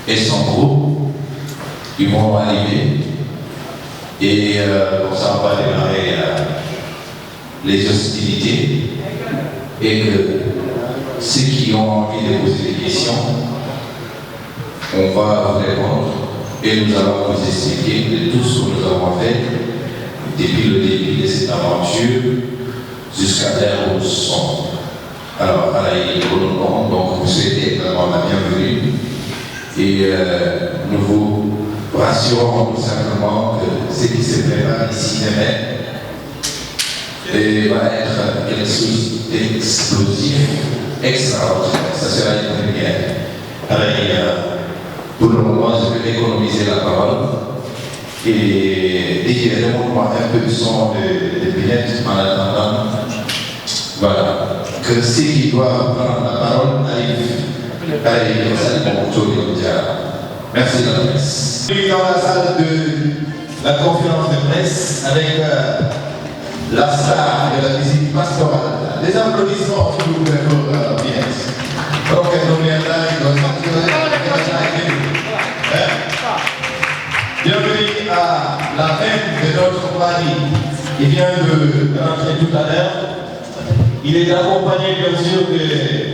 et son groupe. Ils vont arriver et comme ça on va démarrer les hostilités et que ceux qui ont envie de poser des questions, on va vous répondre et nous allons vous expliquer de tout ce que nous avons fait depuis le début de cette aventure jusqu'à l'heure où nous sommes. Alors, donc vous souhaitez également la bienvenue et nous vous rassurons tout simplement que ce qui se prépare ici demain va être quelque chose d'explosif, extraordinaire. Ça sera une première. Alors, pour le moment, je vais économiser la parole et remonte-moi un peu le son de Pinette en attendant. Voilà. Que ceux qui doivent prendre la parole arrivent. Allez, merci de la presse. Je suis dans la salle de la conférence de presse avec la star de la visite pastorale. Les applaudissements, s'il vous plaît, pour Pinette. Donc, bienvenue à la reine de notre mari qui vient de rentrer tout à l'heure. Il est accompagné bien sûr de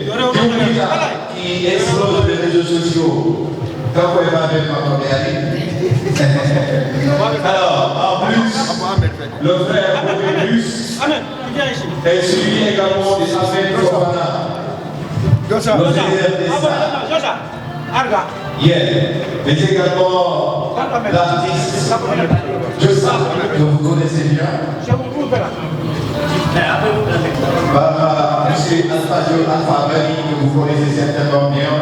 Djoumita qui explose les réseaux sociaux. Quand vous avez alors, en plus, le frère Bobélus est suivi également des affaires de Sofana. Le mais également l'artiste. Je sais que vous connaissez bien. Monsieur Alpha Bali, que vous connaissez certainement bien.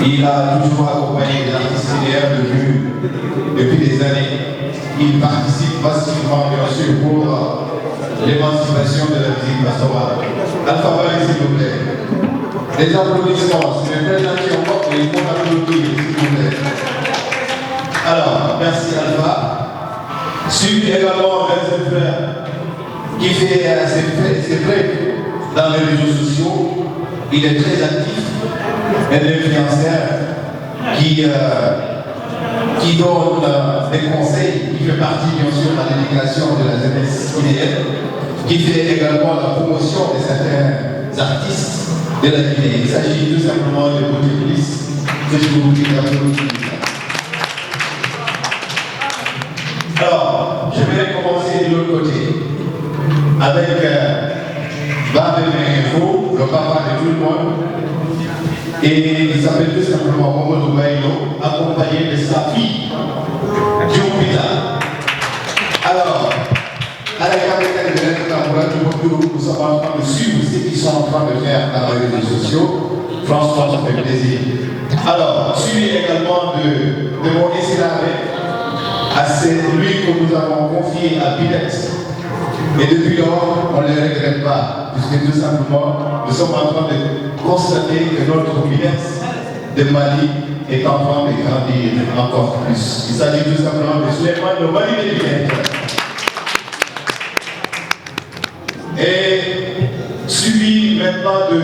Il a toujours accompagné des artistes CDR depuis des années. Il participe massivement, bien sûr, pour l'émancipation de la musique pastorale. Alpha Bali, s'il vous plaît. Les applaudissements, c'est le président qui emporte et il faut applaudir, s'il vous plaît. Alors, merci Alpha. Suivi également mes frères qui fait ses preuves dans les réseaux sociaux. Il est très actif, un influenceur qui donne des conseils, qui fait partie bien sûr de la délégation de la jeunesse IDF, qui fait également la promotion de certains artistes de la Guinée. Il s'agit tout simplement de Boutiplice, que je vous dis d'applaudir. Alors, je vais commencer de l'autre côté avec Babé Info, le papa de tout le monde. Et il s'appelle tout simplement Momo Bailo, accompagné de sa fille, Djoumita. Alors, à la capitale de l'État, nous sommes en train de suivre ce qu'ils sont en train de faire dans les réseaux sociaux. Franchement, ça fait plaisir. Alors, suivi également de mon esclave, c'est lui que nous avons confié à Pinette. Et depuis lors, on ne les regrette pas, puisque tout simplement, nous sommes en train de constater que notre Pinette de Mali est en train de grandir encore plus. Il s'agit tout simplement de Suleiman le Mali de Pinette. Et suivi maintenant de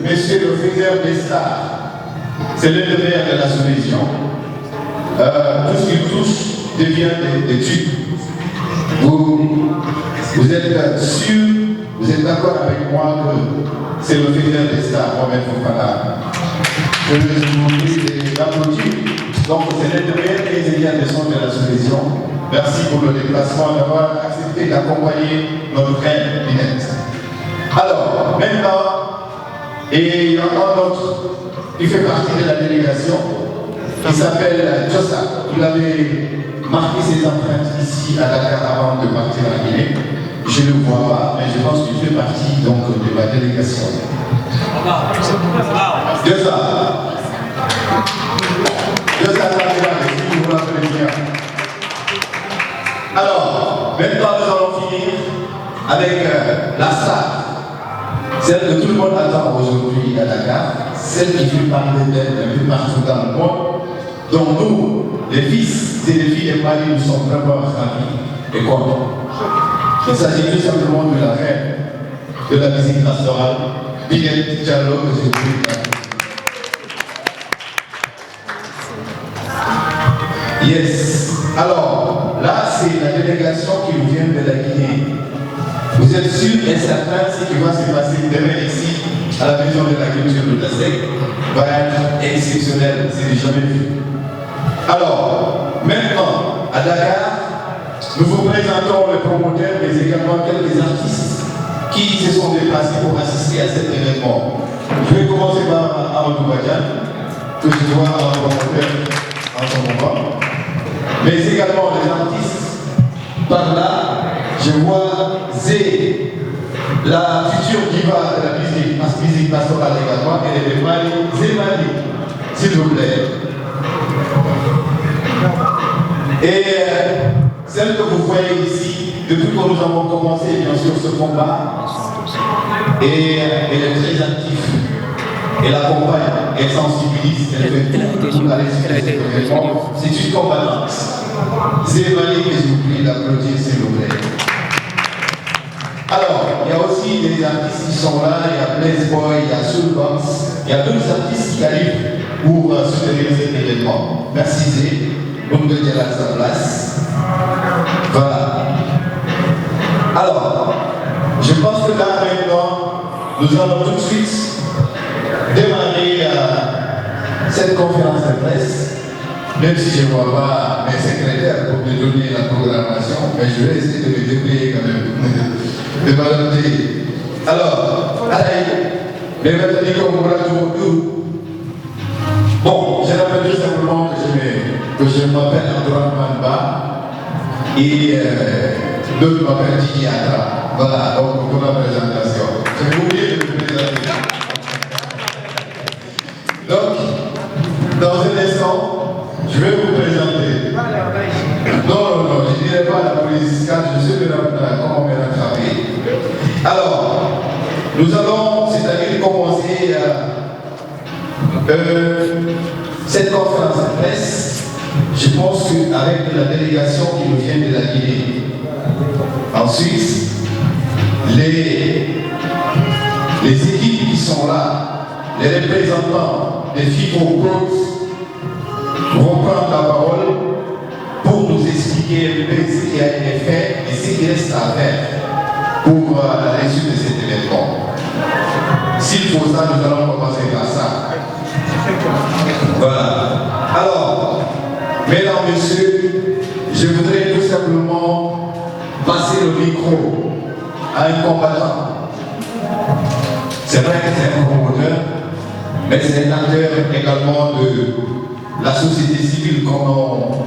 Monsieur le Faiseur des Stars, c'est le devoir de la solution. Tout ce qu'il touche devient des tubes. Vous êtes sûr, vous êtes d'accord avec moi que c'est le Faiseur des Stars, Mohamed Fofana. Je vous prie d'applaudir. Donc c'est le devoir des sons de la solution. Merci pour le déplacement, d'avoir accepté d'accompagner notre reine Pinette. Alors, maintenant, et il y en a un autre qui fait partie de la délégation, qui s'appelle Jossa. Il avait marqué ses empreintes ici à Dakar avant de partir en Guinée. Je ne le vois pas, mais je pense qu'il fait partie donc de la délégation. Jossa. Jossa, si vous l'appelez bien. Alors, maintenant nous allons finir avec la star, celle que tout le monde attend aujourd'hui à Dakar, celle qui fait parler d'elle un peu partout dans le monde, dont nous, les fils et les filles de Mali, nous sommes vraiment ravis et contents. Il s'agit tout simplement de la reine de la musique pastorale, Pinette Diallo, que je vous prie. Yes. Alors, là, c'est la délégation qui nous vient de la Guinée. Vous êtes sûr et certain ce qui va se passer demain ici, à la Maison de la Culture de Tasek, va être exceptionnel, c'est jamais vu. Alors, maintenant, à Dakar, nous vous présentons le promoteur, mais également quelques artistes qui se sont déplacés pour assister à cet événement. Je vais commencer par Amadou Badian, que je vois en promoteur en ce moment. Mais également les artistes. Par là, je vois Zé, la future diva de la musique pastorale également, elle est de Mali. Zé Mali, s'il vous plaît. Et celle que vous voyez ici, depuis que nous avons commencé bien sûr ce combat, et elle est très active. Elle accompagne, elle sensibilise, elle fait tout pour la réussite de cet événement. C'est une combattante. Zé Mali, que je vous prie d'applaudir s'il vous plaît. Alors, il y a aussi des artistes qui sont là, il y a Blaze Boy, il y a Soul Box, il y a d'autres artistes qui arrivent pour soutenir cet événement. Merci Zé, on peut dire à sa place. Voilà. Alors, je pense que là maintenant, nous allons tout de suite démarrer cette conférence de presse, même si je ne vois pas mes secrétaires pour me donner la programmation, mais je vais essayer de me débrouiller quand même. De m'adapter. Alors, les méthodes comme bon, je rappelle tout simplement que je m'appelle Abdourahmane Manba et d'autres m'appellent Tiki Atra. Voilà, donc pour la présentation. Je vais oublier de me présenter. Donc, dans un instant, je vais vous présenter. Non, je ne dirai pas la police car je sais comment on va l'attraper. Alors, nous allons, c'est-à-dire commencer cette conférence de presse. Je pense qu'avec la délégation qui nous vient de la Guinée. Ensuite, les équipes qui sont là, les représentants des FIFO Pros vont prendre la parole pour nous expliquer un peu ce qui a été fait et ce qui reste à faire pour la réussite de cet événement. S'il faut ça, nous allons commencer par ça. Voilà. Alors, mesdames, messieurs, je voudrais tout simplement passer le micro à un combattant. C'est vrai que c'est un promoteur, mais c'est un acteur également de la société civile, comme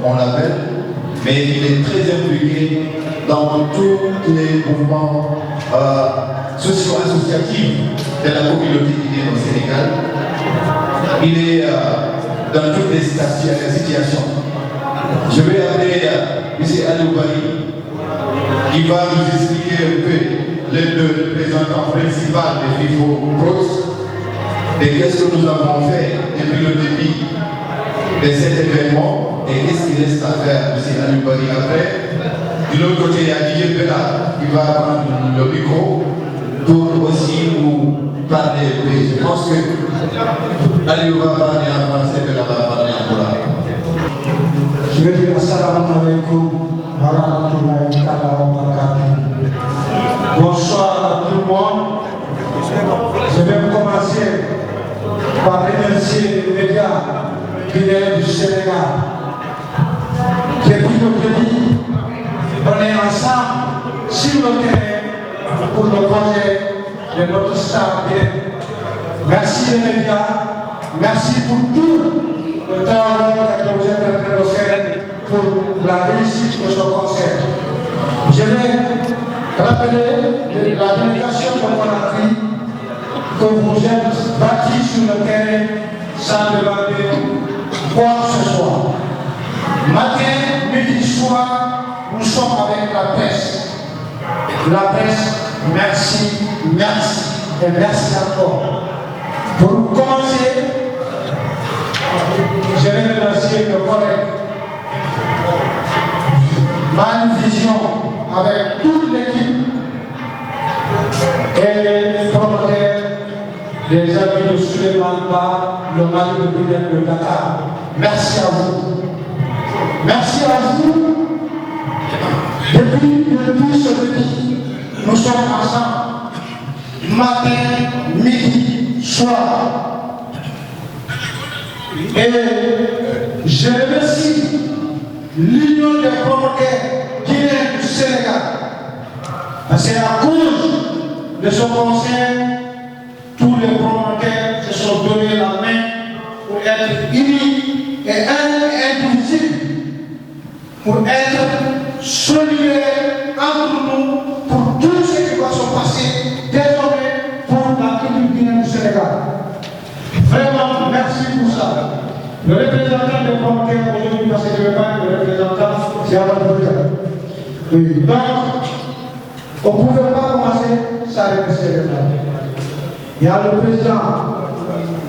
on l'appelle, mais il est très impliqué dans tous les mouvements socio-associatifs de la communauté guinéenne au Sénégal. Il est dans toutes les situations. Je vais appeler M. Aloubari, qui va nous expliquer un peu les deux représentants principaux des FIFO Pros et qu'est-ce que nous avons fait depuis le début de cet événement et qu'est-ce qu'il reste à faire, M. Aloubari. Après, de l'autre côté, il y a Didier Bella qui va prendre le micro pour aussi nous parler. Je pense que Aliou va parler en français, Bella va parler en polaar. Je vais dire assalamu alaikum wa rahmatullahi wa barakatuh. Bonsoir à tout le monde. Je vais commencer par remercier les médias guinéens du Sénégal. Depuis le début, on est ensemble sur le terrain pour le projet de notre star. Merci les médias, merci pour tout le travail que vous êtes en train de faire pour la réussite de ce concert. Je vais rappeler la délégation de Conakry que vous êtes bâtis sur le terrain sans demander quoi que ce soit. Matin, midi, soir, nous sommes avec la presse. La presse, merci, merci et merci encore. Pour commencer, je vais remercier le collègue Mali Vision avec toute l'équipe et les promoteurs des amis de Souleymane Ba, le Mali de Dakar. Merci à vous. Merci à vous. Depuis ce midi, nous sommes ensemble. Matin, midi, soir. Et je remercie l'Union des promoteurs guinéens du Sénégal. Parce qu'à cause de ce conseil, tous les promoteurs se sont donné la main pour être unis et indivisibles, pour être solidaires entre nous pour tout ce qui va se passer désormais pour la culture guinéenne du Sénégal. Vraiment, merci pour ça. Le représentant des promoteurs aujourd'hui, parce que je ne vais pas être le représentant, c'est Abad Bouya. Oui. Donc, on ne pouvait pas commencer sans remercier les femmes. Il y a le président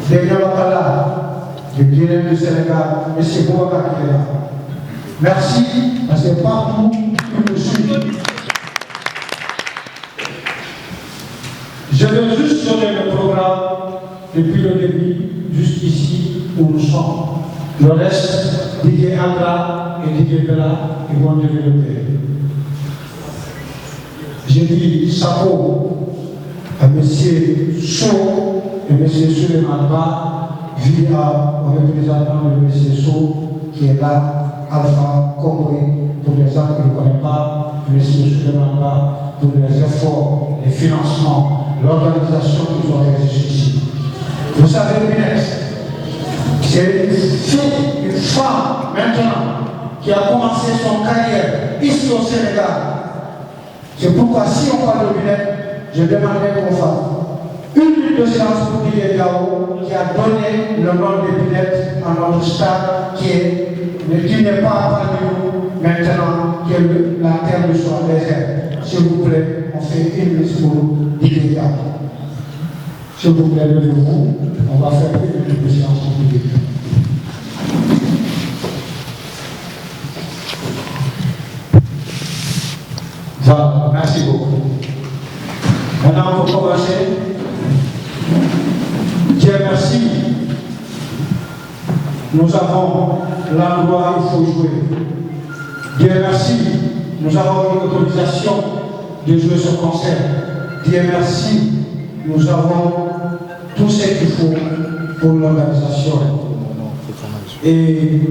de Yabakala, du Guinée du Sénégal, M. Boubacar qui est là. Merci, parce que partout où je suis. Je vais juste donner le programme depuis le début, juste ici où nous sommes. Le reste, Didier Andra et Didier Bella, ils vont développer. J'ai dit chapeau à M. Sow et M. Suleiman Ba, vu au représentant de M. Sow qui est là, Alpha Congolais, pour les gens qui ne connaissent pas, M. Suleiman Ba, pour les efforts, les financements, l'organisation qu'ils ont réalisé ici. Vous savez, c'est une femme maintenant qui a commencé son carrière ici au Sénégal. C'est pourquoi si on parle de Binette, je demanderai qu'on fasse une minute de silence pour Didier Diao qui a donné le nom de Binette à notre stade qui n'est pas parmi nous maintenant, qui est la terre du soir désert. S'il vous plaît, on fait une minute pour Didier Diao. S'il vous plaît, levez-vous, on va faire une minute de silence pour Didier Diao. Voilà, merci beaucoup. Maintenant, pour commencer, Dieu merci. Nous avons l'endroit où il faut jouer. Dieu merci. Nous avons eu l'autorisation de jouer ce concert. Dieu merci. Nous avons tout ce qu'il faut pour l'organisation. Et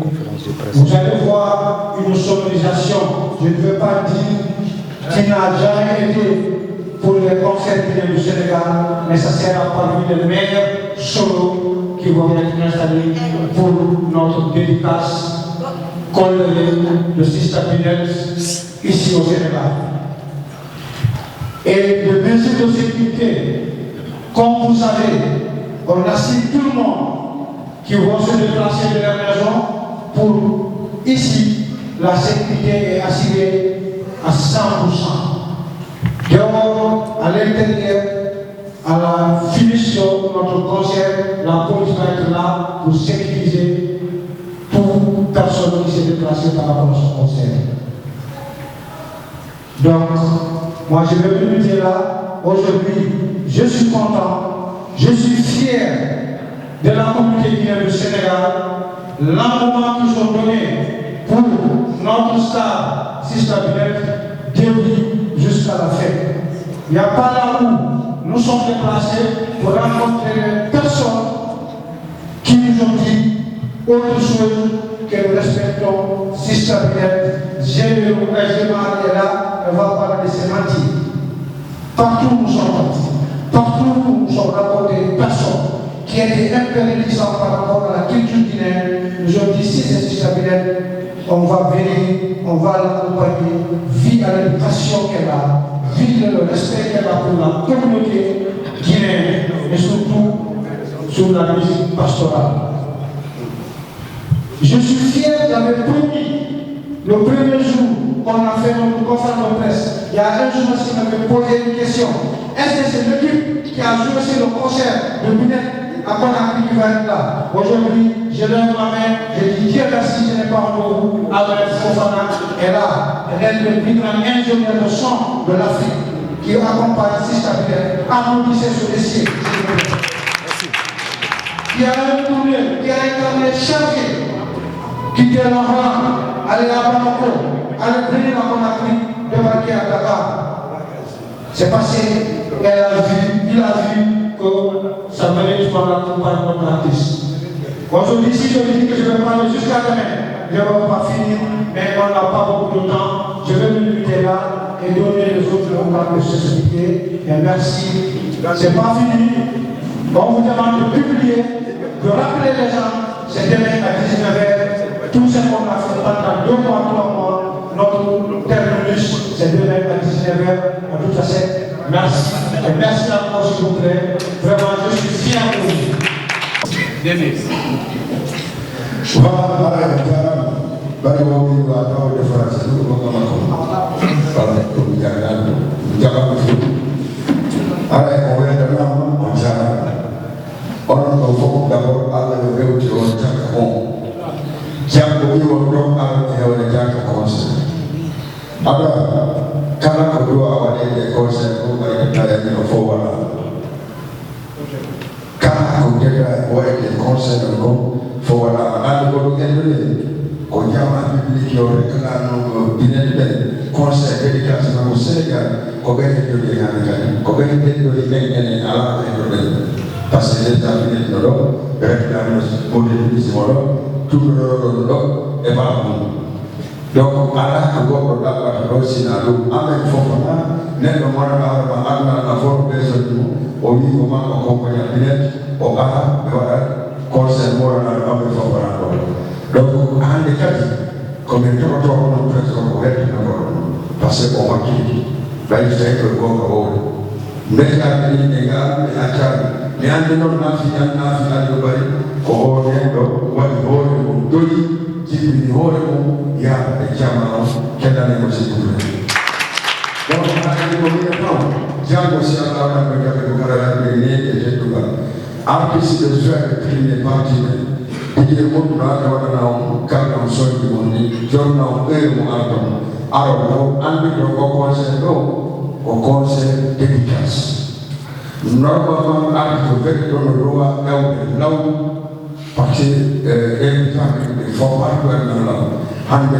vous allez voir une sonorisation. Je ne veux pas dire qui n'a jamais été pour les concerts du Sénégal, mais ça sera parmi les meilleurs solos qui vont être installés pour notre dédicace colorée de Sista Pinel ici au Sénégal. Et de mesures de sécurité, comme vous savez, on assure tout le monde qui vont se déplacer de leur maison pour ici, la sécurité est assurée à 100%. Dehors, à l'intérieur, à la finition de notre concert, la police va être là pour sécuriser toute personne qui s'est déplacée par rapport à ce concert. Donc, moi je vais vous dire là, aujourd'hui, je suis content, je suis fier de la communauté guinéenne du Sénégal, l'engouement qu'ils ont donné pour notre star, Sista Binette, début jusqu'à la fin. Il n'y a pas là où nous sommes déplacés pour rencontrer les personnes qui nous ont dit autre chose que nous respectons Sista Binette. J'ai le est là, elle va parler de ses mentir. Partout où nous sommes partis, partout où nous sommes rencontrés des personnes qui étaient impérialisantes par rapport à la culture guinéenne, nous ont dit si c'est Sista Binette, on va venir, on va l'accompagner, via l'éducation qu'elle a, via le respect qu'elle a pour la communauté guinéenne, et surtout sur la musique pastorale. Je suis fier, j'avais promis, le premier jour qu'on a fait notre conférence de presse, il y a un journaliste qui m'avait posé une question. Est-ce que c'est l'équipe qui a joué sur le concert de Binette à Conakry qui va être là? Aujourd'hui, je lève ma main, je dis Dieu merci, je n'ai pas en vous, avec Fofana est là. Elle est le plus grand ingénieur de son de l'Afrique qui accompagne Sista Binette. Applaudissez ce dossier. Qui a un tourneur, qui a un carnet chargé, qui quitter l'enfant, aller à Bamako, aller venir à Conakry, débarquer à Dakar. C'est passé, il a vu que ça mérite par notre artiste. Aujourd'hui, si je dis que je vais prendre jusqu'à demain, je ne vais pas finir, mais on n'a pas beaucoup de temps. Je vais me limiter là et donner les autres moments de s'expliquer. Et merci. C'est pas fini. On vous demande de publier, de rappeler les gens. C'est demain à 19h. Tout ce qu'on a fait pendant 2 mois, 3 mois, notre terminus, c'est demain à 19h. À tout à fait. Merci. Et merci encore, s'il vous plaît. Vraiment, je suis fier de vous. Donc, Allah a encore la aussi dans l'eau. Avec Fofana, n'est pas moi la forme personnelle, au niveau comment on accompagne la binette, au Allah, voilà, concerne moi avec Fofana. Donc, en des cas, comme il y a trop de personnes qui ont été parce qu'on va quitter, là il fait que le corps va haut. Mais il y a des dégâts, mais à Tchad, mais en dehors de la fille, en a fait à l'Obaï, qu'on va bien, on va bien, Jibini hore mu ya chama kenda negotiation. Donc hadi ko ni taw jango si Allah na ko jabe ko kala ni e jetuga. Artiste de jeu de premier parti ne di mo na ka wana na ka na so di mo ni jonna o e mo alto aro ko andi do ko conseil dédicace. Normalement artiste avec don roi law parce que les formats doivent être là,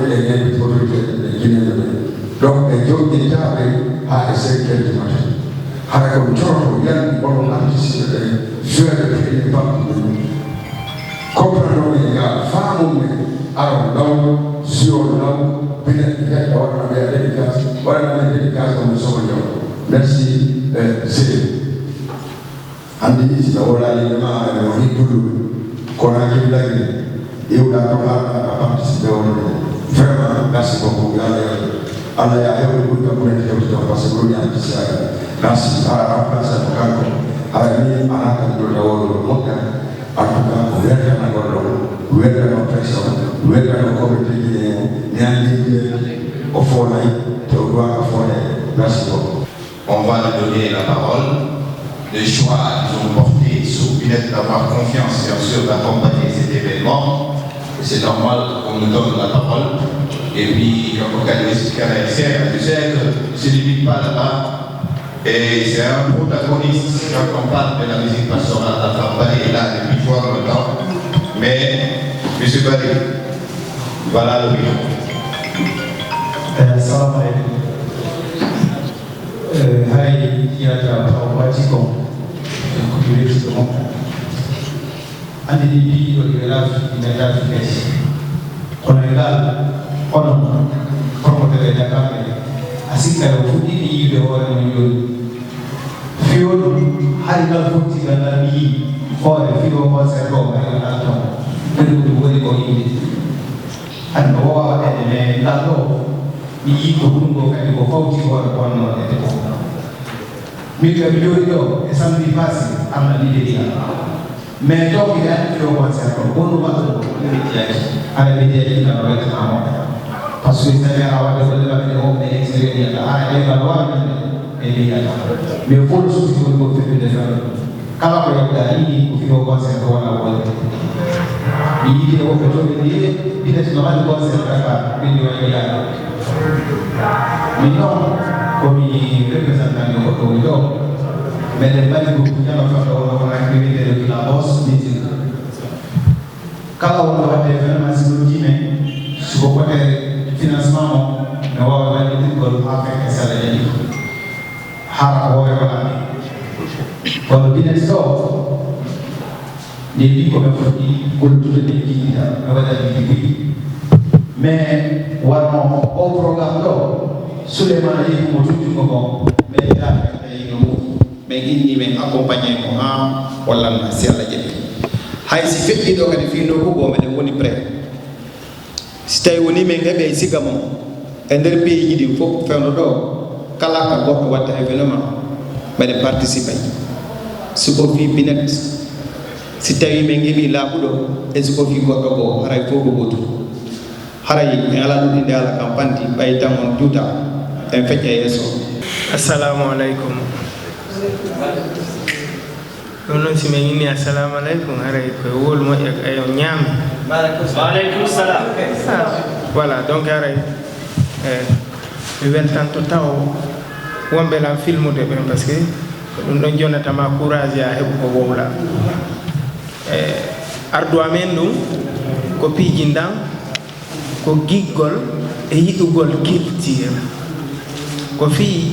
les autorités de Guinée. Donc, les autres États ont essayé de matin. Alors, comme il y a une bonne artiste, je vais les parties de nous. Comprenons les gars, femmes, alors, là, sur là, bénéficiaires, on a des dédicaces comme nous sommes là. Merci, c'est. Andi, c'est l'élément, on est pour nous. Qu'on a dit là, et on a participé au vraiment, merci beaucoup. Allah ya hebu kuja parce que dunia kisha merci para pasa tukako ali anaka ndio dawo moja atuka kuweka na godo kuweka na pesa kuweka na committee ni andi ofona to doa ofona merci beaucoup. On va lui donner la parole. Le choix qu'ils ont porté sur Binette d'avoir confiance, bien sûr, d'accompagner cet événement. C'est normal qu'on nous donne la parole. Et puis, quand on regarde les caractères, tu sais que ne se limite pas là-bas. Et c'est un protagoniste quand on parle de la musique pastorale à Fambali est là depuis fort longtemps. Mais, M. Barry, voilà le micro. Salam alaikum. Hai yata automatique kujulisha justement andi di ogera inaenda fesi onaenda ono promoter ya kamera asika ufudi ni yule wale mwenyewe fio hali na futi na ni ore fio kwa sababu ya ato ndio wale kwa hivi anaoa ene lato ni kuungo kwa fauti kwa no Mika video samedi passé am na liggéey mais donc il y a une concert bonu bato ni yaki ala liggéey na wala tamo parce que c'est la wala wala ko ne extérieur ya ala e balwa ni e ya mais faut le souci ko fait de faire kala ko ya ni ko fi concert wala wala ni ko ko ni bi de no concert ka video ya non come rappresentanti del corridoio, ma nel paese che hanno fatto una actività di la boss meeting. Cada uno va a fare una soluzione suko côté financement no wawa wallitirgol ha fekke sala jadi hara hoore waɗani kono business ɗo nde wi koɓe foti gollutude nde jiɗiɗa no waɗani ligguey mais warno o programme ɗo Souleymane yehi mo tuddingo ko mais iraɓe ayino mum mais inni men accompagné mo ha wallanma si Allah jaɓi hay si feƴƴi ɗo kadi fino hugo meɗen woni prêt si tawi woni men heɓe siga mo e nder pays ji ɗi fof fewno ɗo kala ka goɗɗo wadde événement mbeɗen participe siko fi binet si tawi min heɓi laaɓuɗo e siko fi goɗɗo ko haray fof ko gotu haray mi ala ɗum inde ala kam panti ɓayi tan on juuta en feƴƴa yeeso. Assalamu alaikum. Non si min inni assalamu alaikum haray ko wol mo e ayo ñaami. Wa alaikum salam. Voilà donc haray mi weltanto taw wonɓe lan filmude ɓen parce que ɗum ɗon jonnatama courage ya heɓu ko wowla ardu amen ɗum ko piijindan ko giggol e yiɗugol culture ko fii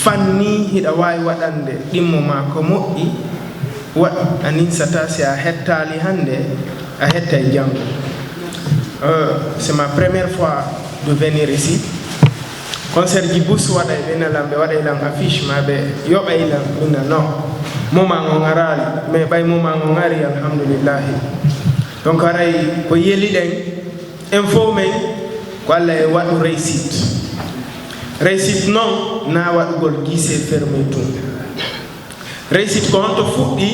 fanni hiɗa wawi waɗande ɗimmo ma ko moƴƴi waɗ anin sata si a hettali hande a hettay janggo c'est ma première fois de venir ici concert ji bus waɗay ɓenalam ɓe waɗay lam affiche ma ɓe yoɓay lam mina non moment on arali mais ɓay moment on ari alhamdoulillahi donc aray ko yeliɗen info men ko Allah e waɗu réussite noon na waɗugol guise fermé tum réussite ko honto fuɗɗi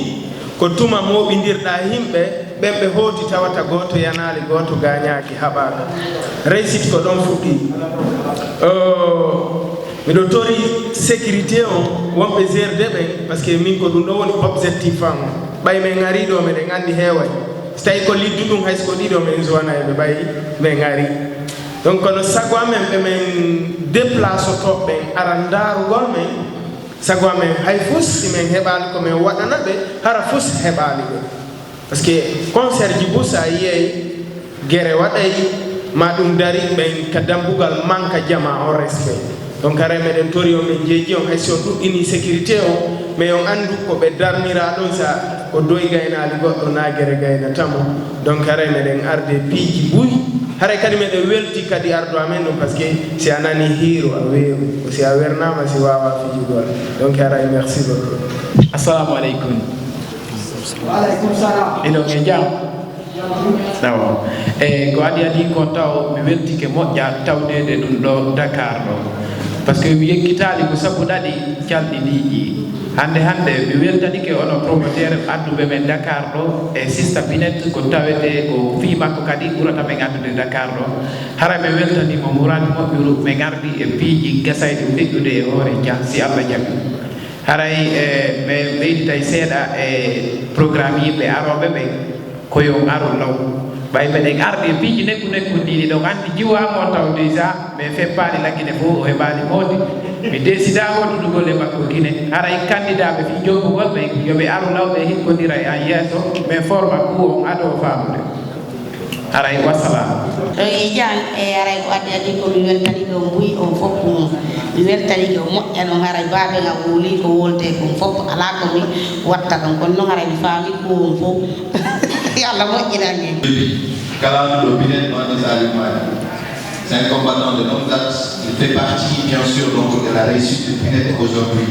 ko tuma moɓidirɗa yimɓe ɓen ɓe hooti tawata goto yanali goto gañaki haɓaka réussite ko ɗon fuɗɗi miɗo tori sécurité on wonɓe gerde ɓen par ce que min ko ɗum ɗo woni objectif am ɓay men ari ɗo meɗen andi heeway so tawi ko lidduɗum hayso ko ɗiɗo men jowana ɓe ɓay men ari donc kono sago amen ɓe men déplace otoɓe ɓen aran darugol men sago amen hay fus si men heɓali ko men waɗana ɓe hara fus heɓali ɓe par ce que concert ji bus a yiyey guere waɗay ma ɗum dari ɓen ka dambugal manque jama on respect donc ara meɗen tori o men jeeji on haysi on ɗuɗɗini sécurité o mais on andu ko ɓe darnira ɗon sa ko doyi gaynali goɗɗo na guere gaynatamo donc ara meɗen arde piiji ɓuyi haray kadi meɗen welti kadi ardu amen ɗum par ce que si a nani hiiro a weeru si a wernama si wawa fijugol donc aray merci beaucoup. Assalamu aleykum. Wa alaikum salam. Ino nge jam nawa e ko adi ko taw mi weltike moƴƴa tawdede ɗum ɗo Dakar ɗo par ce que mi yekkitali ko sabu ɗaɗi calɗiniiji hande mi weltanike ono promoteur adduɓe men Dakar ɗo e Sista Binet ko tawete ko fi makko kadi ɓurata men addude Dakar ɗo hara mi weltanimo Mourad moƴƴuru min gardi e piiji gasayɗe feƴƴude e hoore dia si Allah jaɓi haray ɓe ɓeyditay seeɗa e programme yimɓe aroɓe ɓe koyo aro law ɓay meɗen arde e piiji nekkuɗiɗi ɗon andi jiwamo taw déjà mais feppali laggine fof o heɓali mawde mi décida holɗudugol e makko guine haray candidat ɓe fi jokkugol ɓe yoɓe aro law ɓe hikkodira e an yeeso mais forma coup on aɗo famude haray wassalam e jan e aray ko addi ko mi weltani ɗo mbuyi on fof mi weltani ko moƴƴa noon haray baaɓe ngam woli ko wolte kon fof ala ko mi watta ɗon kono noon haray mi faami ko on fof yalla moƴƴinan en Kalamu Binet c'est un combattant de longue date. Il fait partie, bien sûr, donc, de la réussite de Binet aujourd'hui.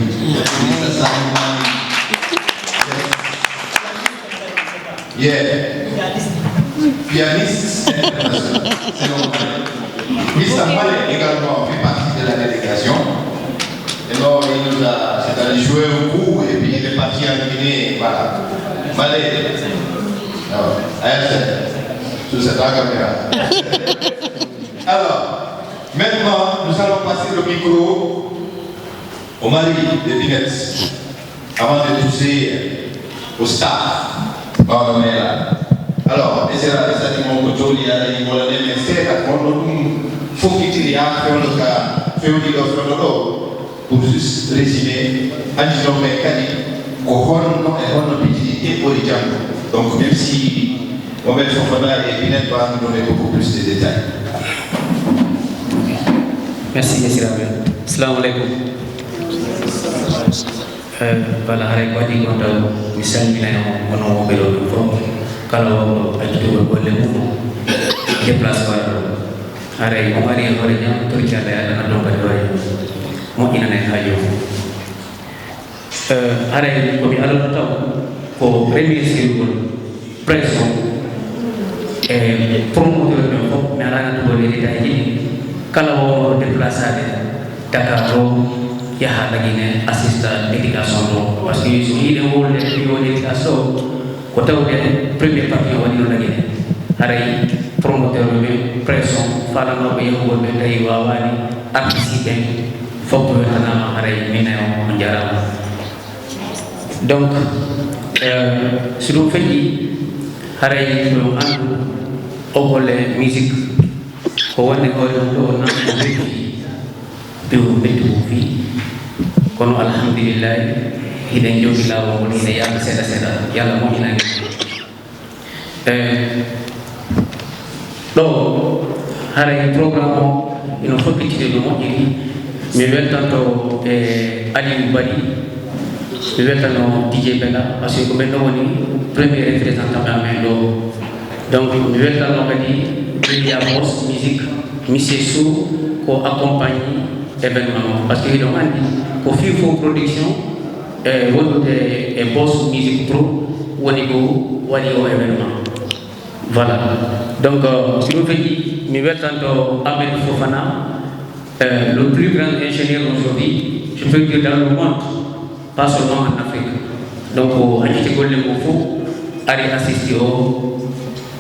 Pianiste international. C'est normal. Mr. Malé également fait partie de la délégation. Et donc, il nous a, c'est-à-dire joué au coup et puis il est parti en Guinée. Voilà. Malé. Sur cette caméra. Alors, maintenant, nous allons passer le micro au mari de Binet avant de toucher au staff. Alors, c'est là que mon côté, il y a des volets, mais c'est là qu'on faut qu'il y a pour juste résumer, Angelo Mekani, donc merci Mohamed Fofana et Binet va nous donner beaucoup plus de détails. Merci, Monsieur Rabé. Salam alaikum. Voilà, avec quoi dire qu'on misal minai ono belo from kalau itu boleh mu déplacer hari orangnya terjadi ada dompet orang mau inane ayo hari kami ada tahu ko premier sirkul preso promotor ko merana boleh ditanya kalau déplacer Dakar ya lagi ne assistant d'éducation do parce que si il wol de bio d'éducation ko taw de premier partie woni lagi ne haray promoteur be pression fala no be wol be tay wawani participer fop tana haray mina on jaram donc sur le fait haray no andu ogole musique ko wonde ko do na do betu fi kono alhamdulillah hiden jogi lawo woni ne yalla seda yalla mo ina do hare programme ino fokkiti do mo jiri mi weltanto ali bari mi weltano DJ Bella parce que ko ben woni premier représentant amen do donc mi weltano kadi Delia Boss musique monsieur Sou ko accompagne événement parce que donc andi ko FIFO production wonde e Boss Music Pro woni go wadi o événement voilà donc si nous faisons mi weltanto Ahmed Fofana le plus grand ingénieur aujourd'hui je peux dire dans le monde pas seulement en Afrique donc hajiti golle mo fo ari assister au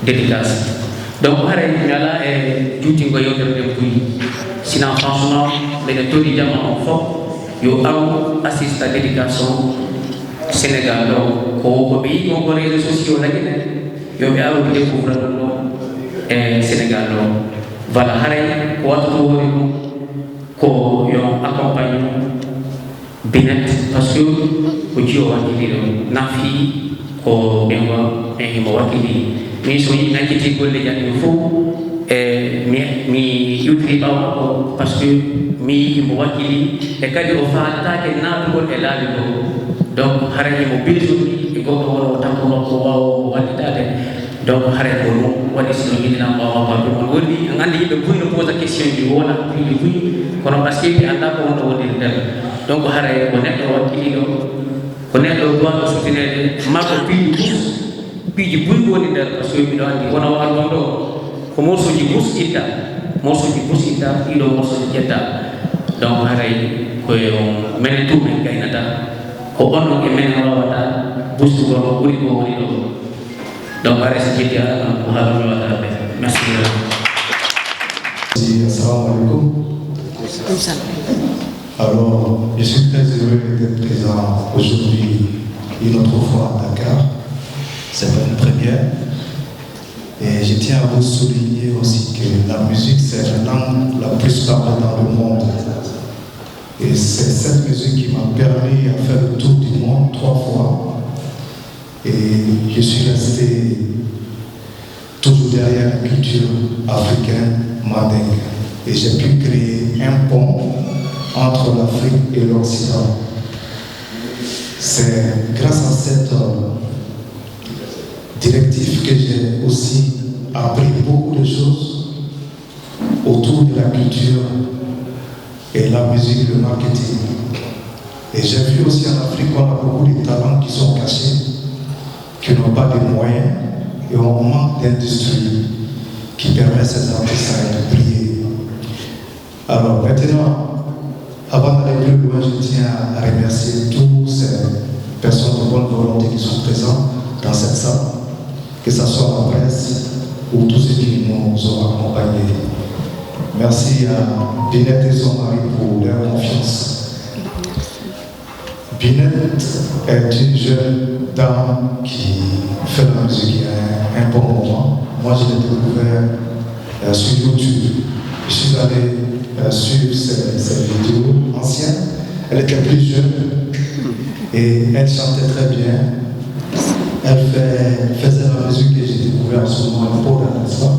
dédicace donc hare ngala e juuti ngo yodere dem buyi sinon franchement les taux diamant en fort yo am assiste à l'éducation Sénégal donc ko bi ko réseaux sociaux la gene yo be awu découvrir no Sénégal voilà hare ko wato wori ko yo accompagne Binet parce que ko jiyo wati do nafi ko benwa e mo wakili mi so yi nakiti golle jani fo mi yutri bawo parce que mi mo wakili e kadi o faata ke naatugol e laali do donc hare mo beesuni e goto woro tanko ko wawo wadidade donc hare ko no wadi sino gidina bawo ba do mon woni ngandi be buino posa question di wona bi buy kono parce que anda ko on woni der donc hare ko neddo wakili do ko neddo do soutenir mako piji buy woni der parce que mi do andi wona wala do ko morso ji bus ita ido morso jetta donc haray ko men tout men kaynata ko onno e men wawata bus ko buri ko woni do donc haray sa jetti ala ko halu wata be merci assalamu alaikum. Alors je suis très heureux d'être présent aujourd'hui une autre fois à Dakar. C'est pas une première. Et je tiens à vous souligner aussi que la musique, c'est la langue la plus parlée dans le monde. Et c'est cette musique qui m'a permis de faire le tour du monde 3 fois. Et je suis resté toujours derrière la culture africaine, mandingue. Et j'ai pu créer un pont entre l'Afrique et l'Occident. C'est grâce à cette directive que j'ai aussi appris beaucoup de choses autour de la culture et la musique, le marketing. Et j'ai vu aussi en Afrique qu'on a beaucoup de talents qui sont cachés, qui n'ont pas de moyens et on manque d'industrie qui permet à ces artistes de briller. Alors maintenant, avant d'aller plus loin, je tiens à remercier toutes ces personnes de bonne volonté qui sont présentes dans cette salle, que ce soit la presse ou tous ceux qui nous ont accompagnés. Merci à Binet et son mari pour leur confiance. Binet est une jeune dame qui fait la musique il y a un bon moment. Moi, je l'ai découvert sur YouTube. Je suis allé suivre ses vidéos anciennes. Elle était plus jeune et elle chantait très bien. Elle faisait la musique que j'ai découvert en ce moment, le Poda, n'est-ce pas?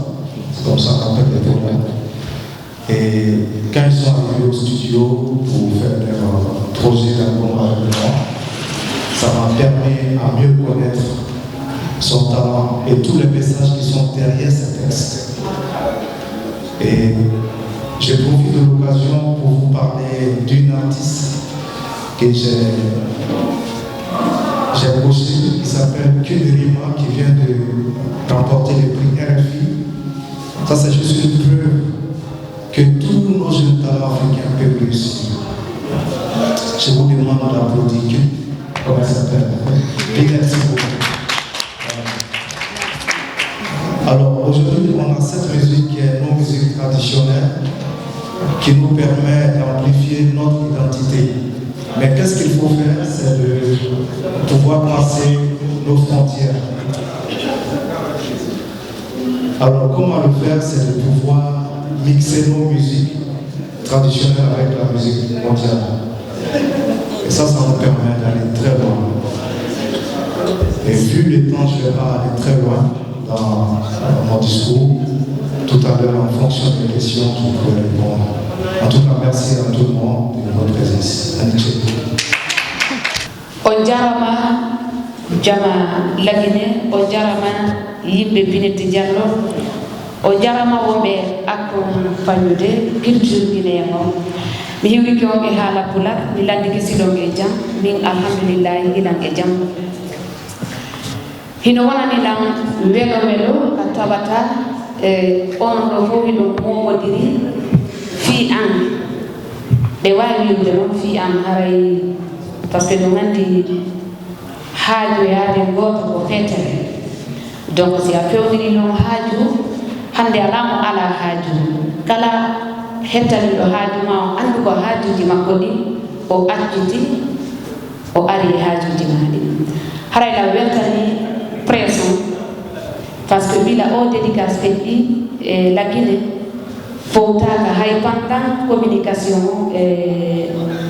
C'est comme ça qu'on appelle les Poda. Et quand ils sont arrivés au studio pour faire leur projet d'album avec moi, ça m'a permis à mieux connaître son talent et tous les messages qui sont derrière ces textes. Et je profite de l'occasion pour vous parler d'une artiste que j'ai approchée, qui s'appelle Kunerima, qui vient de remporter le prix RFI. Ça, c'est juste une preuve que tous nos jeunes talents africains peuvent réussir. Je vous demande d'applaudir. Comment elle s'appelle? Merci beaucoup. Alors aujourd'hui, on a cette musique qui est nos musiques traditionnelles qui nous permet d'amplifier notre identité. Mais qu'est-ce qu'il faut faire? C'est de pouvoir passer nos frontières. Alors comment le faire? C'est de pouvoir mixer nos musiques traditionnelles avec la musique mondiale. Et ça nous permet d'aller très loin. Et vu le temps, je ne vais pas aller très loin dans mon discours. Tout à l'heure, en fonction des questions, je pourrai répondre. En tout cas, merci à tout le monde de votre présence. On jarama jama lagine, on jarama yimbe bineti diallo, on jarama wombe akon fanyude culture guinéen o. Mi hiwi ko e hala pula mi landi kisilonge jam min alhamdulillah ilan e jam. Hino wonani lam welo ka tabata on do fo hino momodiri fi an be wawi yimde non fi an haray parce que no gandi haaju yaade goto ko fetere. Donc si a fewdiri non haaju hande alamo ala haaju kala hettaniɗo haaju ma o andu ko haajuji makko ɗi o accuti o ari e haajuji ma ɗi haray la weltani pression par ce que bila o dédicace feƴƴi e laggine fowtaka hay pendant communication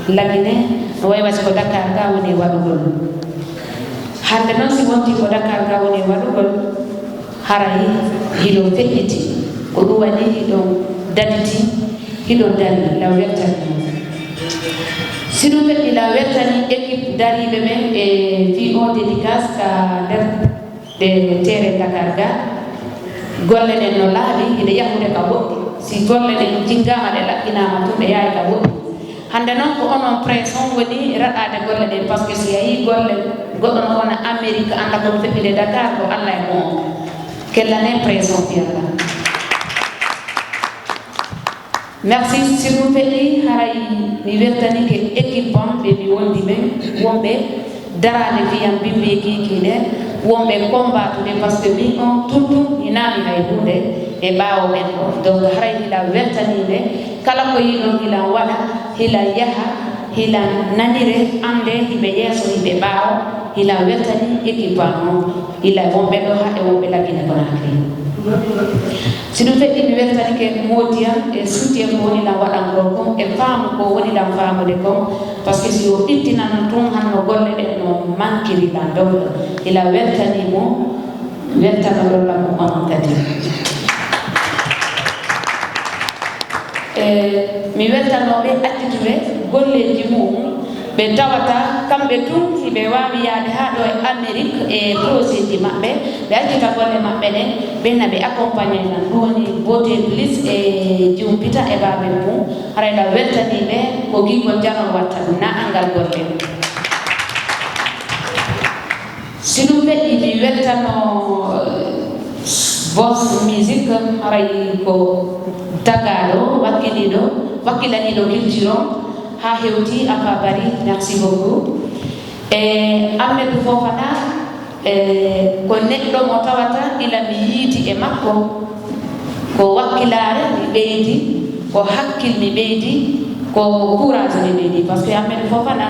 laggine no way wasi ko Dakar ga woni waɗugol hande noon si wonti ko Dakar ga woni waɗugol haray hiɗo feƴƴiti ko ɗum waɗi hiɗo daditi hiɗo dari la weltani si ɗum feƴƴi la weltani équipe dariɓe ɓen e fi on dédicace ka nder ɗe terre Dakar ga golle ɗen no laaɓi hiɗe yahude ka woɗɗi si golle ɗen jinggama ɗe laɓɓinama tun ɗe yaari ka woɗɗi hande noon ko onon pression woni raɗade golle ɗen par ce que si a yi golle goɗɗo no wona Amérique anda kono feɓɓide Dakar ko Allah e mon kellane pression fiyata. Merci si ɗum feƴƴi haray mi weltani ke équipe on ɓe mi wondi ɓen wonɓe darade fiyam bimɓe kikiɗe wonɓe combatude par ce que min on tuntum inami hay hunde e ɓawo men ɗo donc haray hila weltaniɓe kala ko yiɗon hilan waɗa hila yaha hila nanire ande hiɓe yeeso hiɓe ɓawo hila weltani équipe on hila wonɓe ɗo ha e wonɓe laggine Conakry. Si ɗum feƴƴi mi weltani ke moodiya e soutien ko woni lan waɗangol kon e faamu ko woni lan faamude kon par ce que si o ittinano tun hanno golle ɗen no mankiri lan donc ila weltanimo weltanalolla mo onon kadi mi weltanoɓe accitude golleji mum ɓe tawata kamɓe tun hiɓe wawi yaade ha ɗo e Amérique e projet ji maɓɓe ɓe accita golle maɓɓe ɗen ɓenna ɓe accompagné nan ɗum woni beauté plus e jumpita e baɓe mum harayla weltaniɓe ko gigol janon watta ɗum na angal golle. Si ɗum feƴƴi mi weltano Vox musique haray ko tagaɗo wakkilaniɗo culture on ha hewti Afabari. Merci beaucoup. E Amadou Fofana ko neɗɗo mo tawata ila mi yiiti e makko ko wakkilare mi ɓeydi ko hakkil mi ɓeydi ko courage mi ɓeydi par ce que Amadou Fofana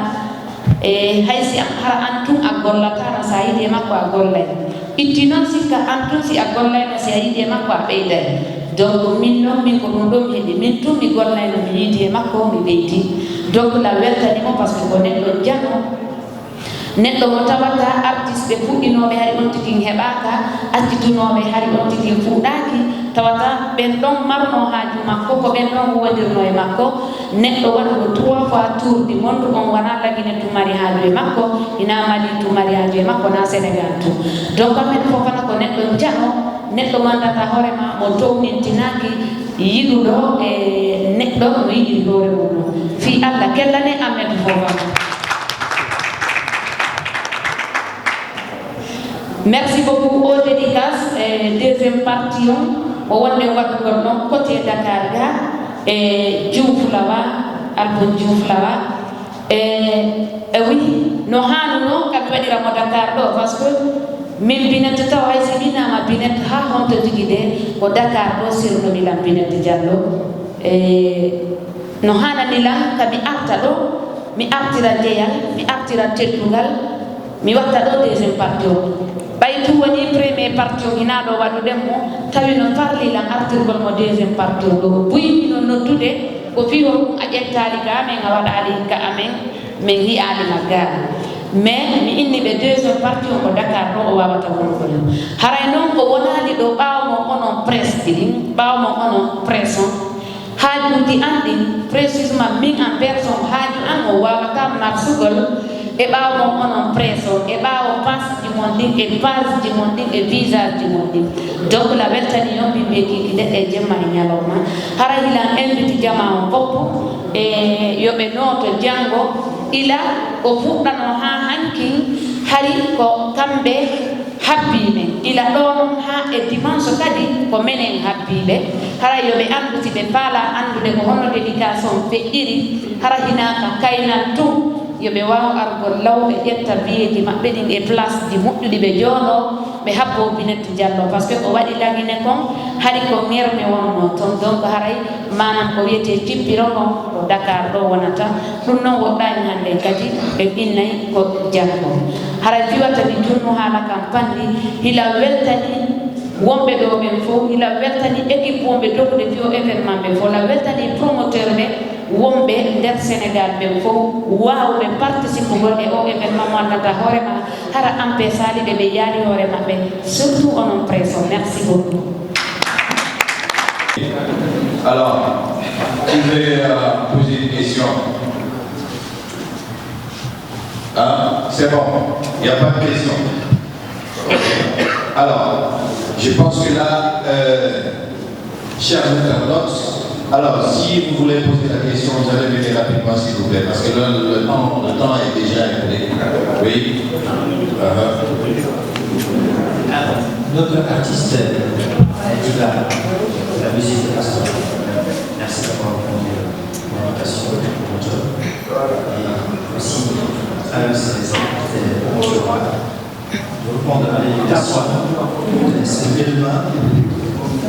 haysi hara an tun a gollatano sa yiɗi e makko a gollay itti noon sikka an tun si a gollayno si a yiɗi e makko a ɓeyday donc min noon min ko ɗum ɗo mi heeɗi min tun mi gollayno mi yiidi e makko mi ɓeydi donc la weltanimo par ce que ko neɗɗo jano neɗɗo mo tawata artiste ɓe fuɗɗinoɓe hari on tigi heɓaka accitunoɓe hari on tigi fuɗɗaki tawata ɓen ɗon marno haaju makko ko ɓen ɗon huwodirno e makko neɗɗo waɗugo 3 fois tour du monde on wona lagine tumari haaju e makko ina mali tumari haaju e makko na Sénégal tout donc amen fofana ko neɗɗo jano neɗɗo mandata hoorema mo townintinaki yiɗuɗo e neɗɗo no yiɗi hoore muɗum fi Allah kellane amen fofana. Merci beaucoup aux dédicaces. Deuxième partie, on va voir côté Dakar et Djouflawa, Albon Djouflawa. Oui, nous avons dit à Dakar parce que min binette taw hay sibina ma binette ha honto jigide ko Dakar do sirno mi lam binette Diallo no hanani lam kabi arta do mi artira deyal mi artira teddugal mi watta do deuxième partie baytu woni premier partie ina do wadu demmo tawi no farli la artirgol mo deuxième partie do buyi no noddude ko fi ho a jettali ga men a wadali ka amen men hi ali magga mais mi inni be deuxième partie ko Dakar do o wawata won ko haray non ko wonali do baaw mo onon presse din baaw mo onon presse hajuji andi précisément min en personne haju an o wawata marsugol e ɓaawo mon onon presse o e ɓaawo passe ji mon ɗin e page ji mon ɗin e visage ji mon ɗin donc la weltani yon ɓiɓɓe kiki leɗɗe jemma e ñalawma hara hilan invite jama o foppo e yoɓe nooto janngo ila ko fuɗɗano ha hankin hari ko kamɓe habbiɓe ila ɗon ha e dimanche kadi ko menen habbiɓe hara yoɓe andu si ɓe paala andude ko hono dédication feƴƴiri hara hinaka kaynan tout yoɓe waw argol lawɓe ƴetta biyeji maɓɓe ɗin e place ji moƴƴuɗi ɓe jooɗo ɓe habbo Binette Diallo par ce que ko waɗi lagine kon hari ko ŋerme wonno toon donc haray manam ko wiyete cippirono ko Dakar ɗo wonata ɗum noon woɗɗani hande kadi ɓe ɓinnayi ko Diallo haray fiwata mi junnu haala kam panɗi hila weltani wonɓe ɗo ɓen fof hila weltani équipe wonɓe dokude fiyo événement ɓe fof la weltani promoteur ɓe wonɓe nder Sénégal ɓen fof wawɓe participe gol e o événement mo andata hoorema hara ampe saliɗe ɓe yaali hoore maɓɓe surtout onon presse o merci beaucoup. Alors, je vais poser une question. Ah, c'est bon, il n'y a pas de question. Alors, je pense que là, chers internautes, alors si vous voulez poser la question, vous allez venir rapidement s'il vous plaît, parce que le temps est déjà écoulé. Oui. Notre artiste dit la musique de Pasteur. Merci d'avoir répondu à l'invitation de promoteur. Et aussi, à travers ces promoteurs, de répondre à l'invitation. C'est demain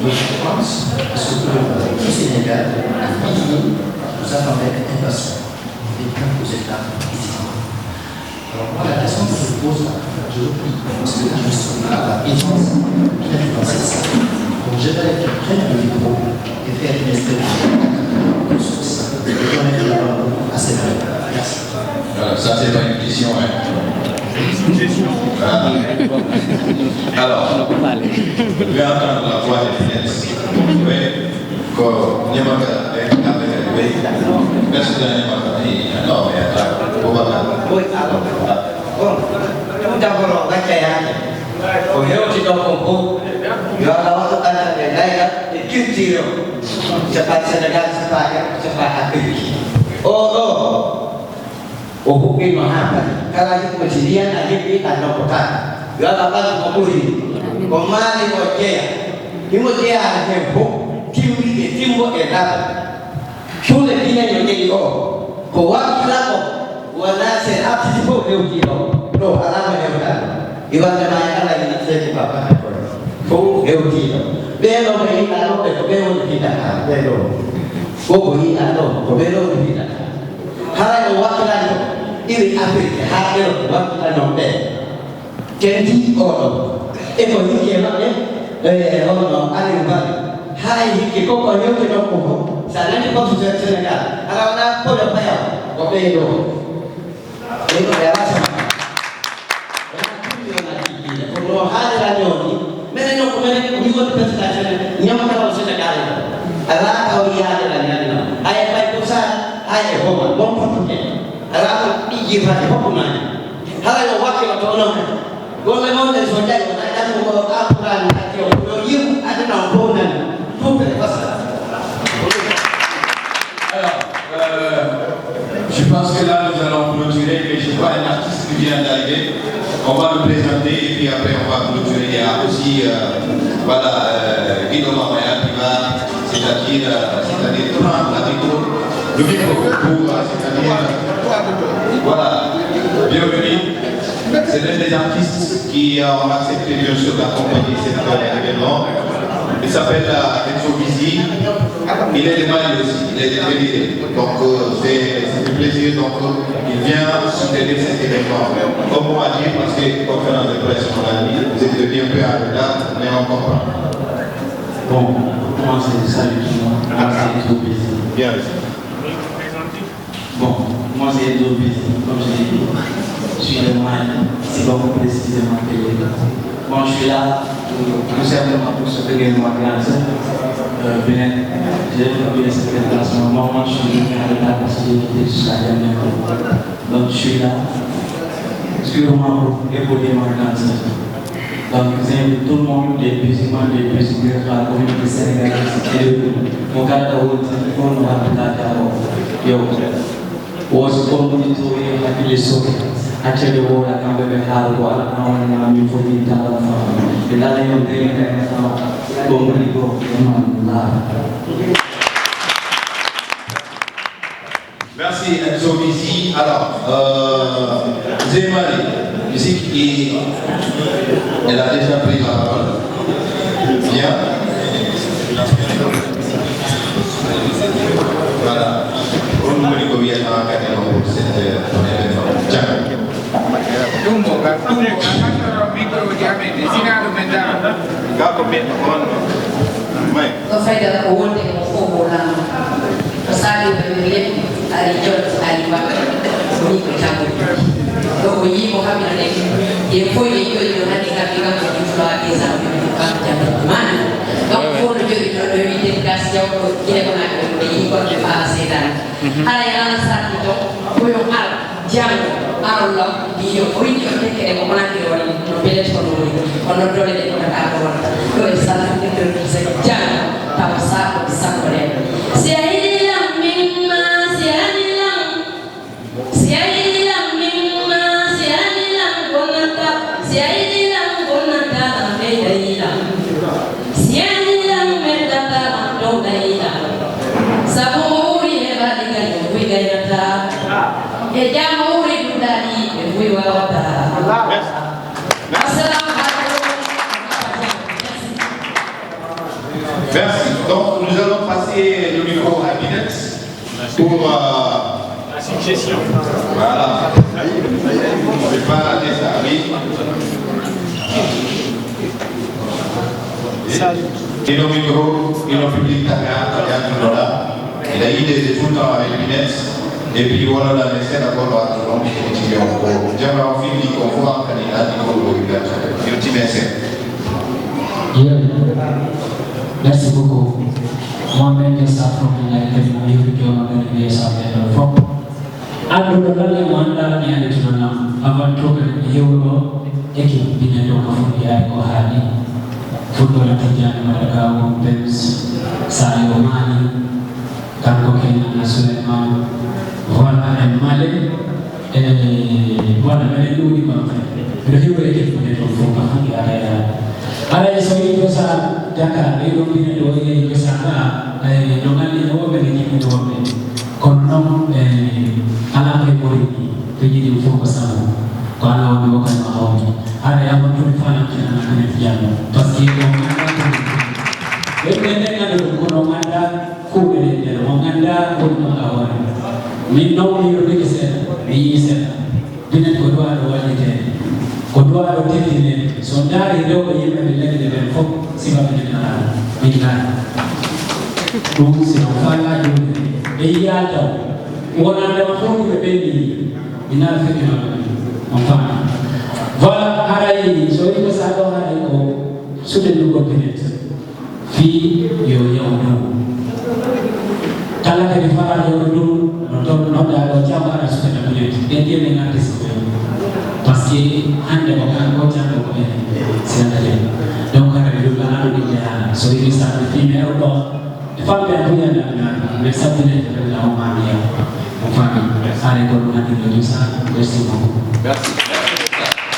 de France, surtout au Sénégal, nous attendons avec impatience. Et bien, vous êtes là, ici. Alors, moi, la question que je pose, je replie, parce que là, je suis à la défense, bien du ça. Donc, j'aimerais que prenne le micro et faire une espèce de source et connaître la parole à ces gens. Merci. Ça, c'est pas une question, hein. Alors, je vais entendre la voix des finances. Oui, comme Niamaka, oui, merci de Niamaka. Non, mais attends, oui, alors, bon, tout d'abord, on va faire au héros du Congo, il va avoir des naïgas et culture. C'est pas Sénégal, c'est pas Afrique. Oh, o buki mahapa kala hiku kejadian aja kita nopokan gak apa ngomuri komali ngojea ngojea ada hempo timbi timbo enak shule dina nyonge ko ko wakila ko wana se apti po leo kilo no alama leo kan iwan jamaah kala ini saya papa ko leo kilo belo me ina no ko belo kita belo ko ina no ko belo kita hara wakila ini Afrika hadir waktu nomor jadi orang ekonomi yang orang ada balik hai kita kau yang kita kau sana ni kau sudah Senegal kalau nak kau dah payah kau belo itu adalah sama nyamata o Senegal ala ka o yaade la nyana ay bay ko sa ay ko ma bon porte ala ko diji fa ko ma hala yo wakki to no golle mon de so jay ko na ko alquran ak yo yim aduna ko nan tout est facile. Je pense que là nous allons clôturer, mais je vois un artiste qui vient d'arriver. On va le présenter et puis après on va clôturer. Il y a aussi Guido Mamaya qui va, c'est-à-dire prendre la le micro pour, c'est-à-dire, voilà, bienvenue. C'est l'un des artistes qui ont accepté bien sûr d'accompagner cet événement. Il s'appelle Enzo Bizi. Il est de Mali aussi, il est de Mali. Donc c'est un plaisir. Donc il vient soutenir cet événement. Comme on va dire, parce que conférence de presse, on a dit, vous êtes devenu un peu à là, mais on comprend. Bon, pour commencer, salut tout le monde. C'est Enzo Bizi. Bien. Bon, moi c'est Enzo Bizi, comme je l'ai dit. Je suis le Mali, c'est pas précisément que bon, je suis là tout simplement pour soutenir ma grande sœur. J'ai fait cette déclaration. Moi, je suis venu à l'état parce que j'ai été jusqu'à la dernière fois. Donc, je suis là. Excusez-moi pour épauler ma grande sœur. Donc, j'invite tout le monde, des musulmans, des musulmans, la communauté sénégalaise, mon gars de haut, on va la was community to be so actually what I can be hard what I am for the talent the line of the community go Merci Enzo Bizi. Alors, Zemali, musique elle a déjà pris la parole. Bien. Voilà. Có phải là ổn định một phố bộ làm có sao đi về lên đi chơi đi bắt đi cái trang rồi có gì có kami này thì phôi đi chơi rồi nanti kami kan berjumpa di sana kan jam mana kalau phôi chơi rồi đi đến gas jauh kita pernah di ikut ke Sedan hari yang saat itu koyong al jam Allah dia oi dia kene ko mana kiro ni no bele ko no ono dole de ko ta ko to e sa ni to se jam ta sa ko sa ko le si ai lam minna si ai lam minna si ai lam gonata si ai lam gonata me dai lam si ai lam me data do dai lam sabu uri e ba di ga wi ga ta e jam uri dari wi wa ta Merci. Donc nous allons passer le micro à Minette pour la suggestion. Voilà. Je vais pas rater ça. Oui. Et nos micros, et nos publics il a eu des études avec Minette. Et puis voilà la messe d'accord à tout le monde qui est en cours. J'aimerais en film qu'on voit un candidat qui est au petit messe. Merci beaucoup. Moi-même, je sais que je suis venu à la FOP. Avant de parler de mandat, il y a des gens avant tout que Euro équipe qui est dans le Kohani, football Tijan, Madagawa, Pems, Sayo Mani, Kankoken, Suleiman, voilà un Malais, et voilà un Louis Mamre. Le Euro équipe qui est dans le FOP, ala so yi sa Dakar e do bine do e ko sana no ngali no be ni do be kon no ala ko bori to yi fo ko sama ko ala woni ko kan ma hawni ala ya mo to fana kina na ne fiano parce que ko nganda ngado ko no nganda ko be ne no nganda ko no awari min no ni yo be se ni se bine ko do ala wali te ko do ala te so dari do ko yimbe be lede be fop siba be na minna donc c'est en fala do e ya taw wona da fo ko be ni ina fekk na enfin voilà haray so yi ko sa do haray ko sude du ko kenet fi yo yawdu kala ke fara yawdu no to no da do jamba asu ta bulet e de ne ngati so parce que hande ko kan ko jamba ko en senale donc ara do la anu de ya so yi sa fi me o do fa be ko ya na mais ça te ne la o ma ya o fa mi are ko na de do sa merci beaucoup merci.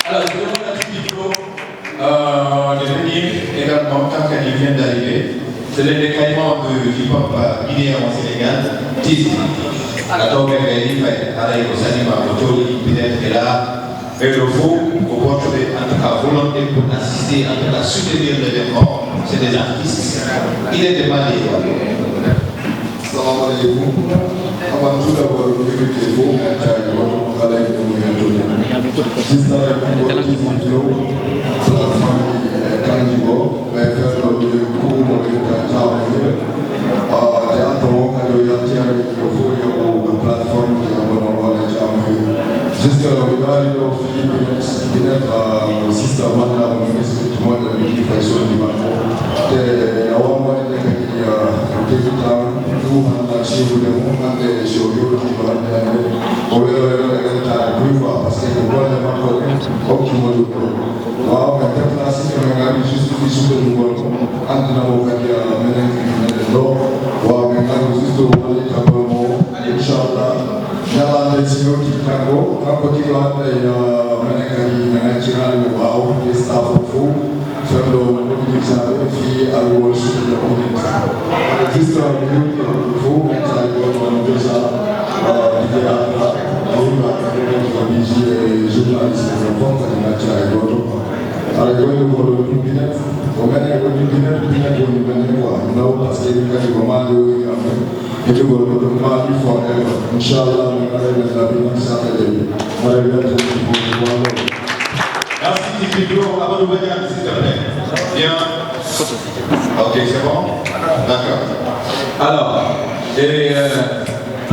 Alors je demande à Tito de venir également tant qu'il vient d'arriver. C'est le décaillement de hip-hop guinéen au Sénégal. Tizi, la tombe est livrée à la Yosani Mabotoli, peut-être que là, mais le faut, au portrait, en tout cas, volonté pour assister, en tout cas, soutenir l'événement, c'est des artistes. Il est demandé. Salam alaikum. Avant tout d'abord, je vais vous Ok, c'est bon? D'accord. Alors,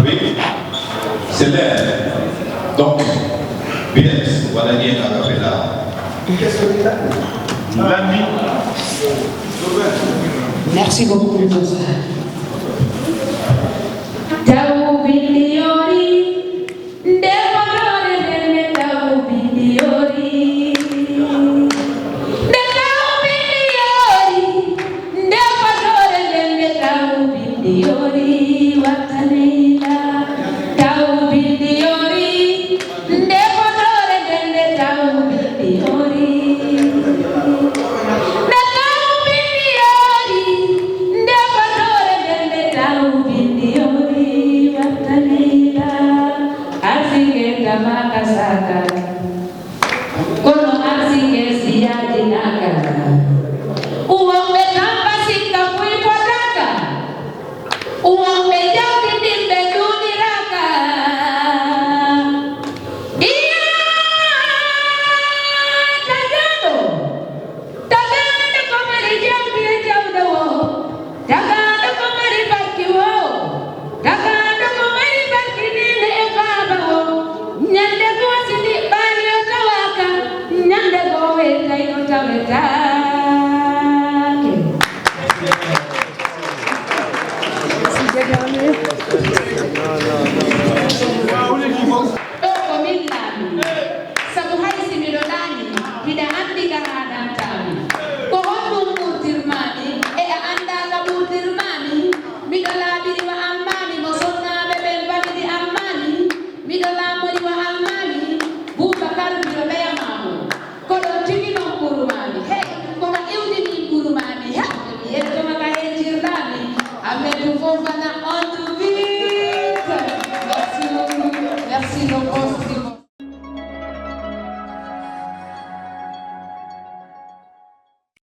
oui, c'est l'air. Donc, Binet, voilà bien la capella. Qu'est-ce que tu as? La nuit. Merci beaucoup, Tau biliori, devorore nelle tau biliori. Biliori watanila tau biliori ndepodore dende tau biliori tau biliori ndepodore dende tau biliori watanila asike tamaka saka kono asike siyaji nakara uombe tamba sika kuipotaka uombe jaki dimbe juni raka iya tagando komari jaki jauda wo tagando komari barki wo tagando komari barki dine e baba wo nyande go sidi bani o tawaka nyande go we tayo taweta